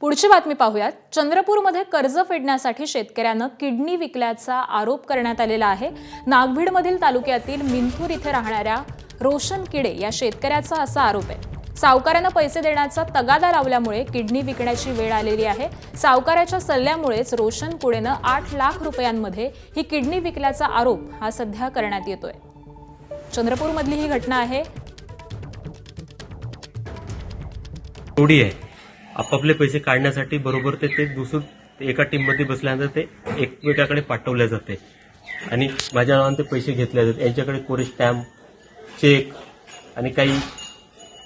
पुढची बातमी पाहूयात। चंद्रपूरमध्ये कर्ज फेडण्यासाठी शेतकऱ्यानं किडनी विकल्याचा आरोप करण्यात आलेला आहे। नागभीडमधील तालुक्यातील मिंथूर इथे राहणाऱ्या रोशन किडे या शेतकऱ्याचा असा आरोप आहे। सावकारानं पैसे देण्याचा तगादा लावल्यामुळे किडनी विकण्याची वेळ आलेली आहे। सावकाराच्या सल्ल्यामुळेच रोशन कुडेनं 8 लाख रुपयांमध्ये ही किडनी विकल्याचा आरोप हा सध्या करण्यात येतोय। चंद्रपूरमधली ही घटना आहे। थोडी आहे आपापले पैसे काढण्यासाठी बरोबर ते दुसरं एका टीममध्ये बसल्यानंतर ते एकमेकाकडे पाठवले जाते आणि माझ्या नावाने ते पैसे घेतले जातात। यांच्याकडे कोरे स्टॅम्प, चेक आणि काही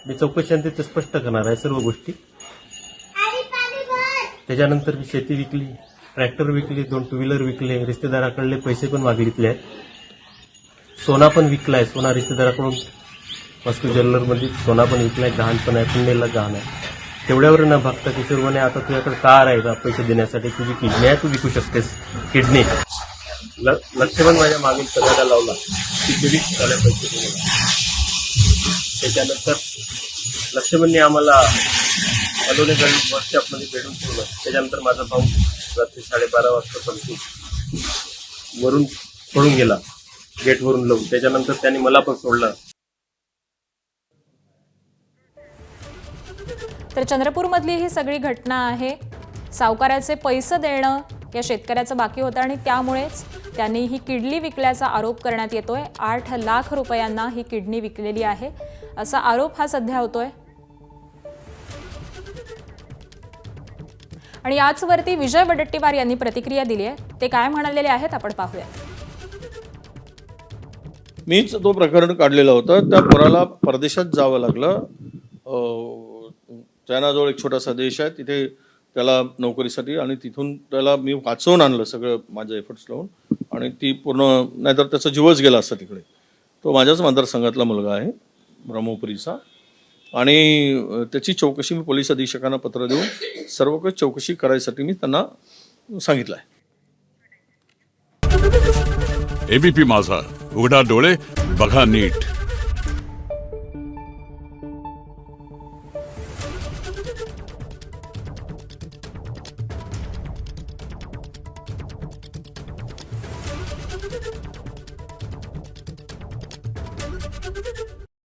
मी चौकशांत ते स्पष्ट करणार आहे सर्व गोष्टी। त्याच्यानंतर मी शेती विकली, ट्रॅक्टर विकली, 2 टू व्हीलर विकले, रिश्तेदाराकडले पैसे पण मागितले आहेत, सोना पण विकलाय। सोना रिश्तेदाराकडून वस्तू ज्वेलरमध्ये सोना पण विकलाय, गहाण पण आहे, पुण्याला गहाण आहे। तेवढ्यावर न भागता किशोर म्हणे आता तुझ्याकडे कार आहे का पैसे देण्यासाठी, तुझी किडनी आहे, तू विकू शकतेस किडनी। लक्ष्मण माझ्या मागील तगादा लावला की किडनी झाल्या पैसे देण्याला। त्याच्यानंतर लक्ष्मणने आम्हाला अलोने गल्ली वर्कशॉपमध्ये भेटून ठेवलं। त्याच्यानंतर माझा भाऊ रात्री 12:30 वाजता वरून पळून गेला, गेटवरून लावून। त्याच्यानंतर त्यांनी मला पण सोडलं। तर चंद्रपूरमधली ही सगळी घटना आहे। सावकाराचे पैसे देणं या शेतकऱ्याचं बाकी होतं आणि त्यामुळेच त्यांनी ही किडनी विकल्याचा आरोप करण्यात येतोय। 8 लाख रुपयांना ही किडनी विकलेली आहे असा आरोप हा सध्या होतोय। आणि याचवरती विजय वडेट्टीवार यांनी प्रतिक्रिया दिली आहे। ते काय म्हणालेले आहेत आपण पाहूया। मीच तो प्रकरण काढलेला होता। त्या पोराला परदेशात जावं लागलं। चायनाजवळ एक छोटासा देश आहे, तिथे त्याला नोकरीसाठी, आणि तिथून त्याला मी वाचवून आणलं सगळं माझे एफर्ट्स लावून, आणि ती पूर्ण नाहीतर त्याचा जीवच गेला असता तिकडे। तो माझ्याच मतदारसंघातला मुलगा आहे, ब्रह्मपुरीचा, आणि त्याची चौकशी मी पोलीस अधीक्षकांना पत्र देऊन सर्व काही चौकशी करायसाठी मी त्यांना सांगितलं आहे। एबीपी माझा, उघडा डोळे बघा नीट।